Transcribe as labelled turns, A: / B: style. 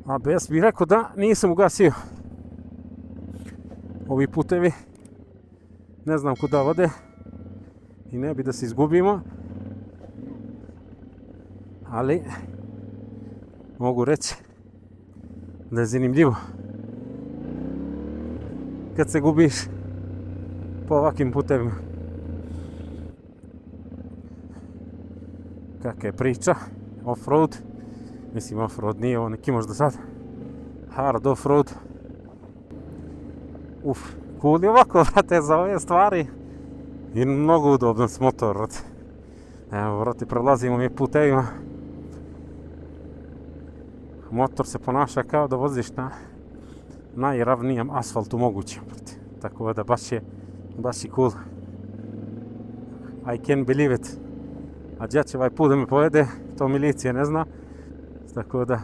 A: ABS bih rekao da nisam ugasio. Ovi putevi ne znam kuda vode i ne bi da se izgubimo, ali mogu reći da je zanimljivo kad se gubiš po ovakvim putevima. Kakva je priča, off-road, mislim off-road nije ovo neki možda sad, hard off-road. Cool je ovako, vrate, za ove stvari i mnogo udobno s motor, vrate. Evo, vrate, prelazimo mi putevima. Motor se ponaša kao da voziš na najravnijem asfaltu mogućem, vrate. Tako da baš je cool. I can believe it. A gdje će ovaj put da me povede, to milicija ne zna. Tako da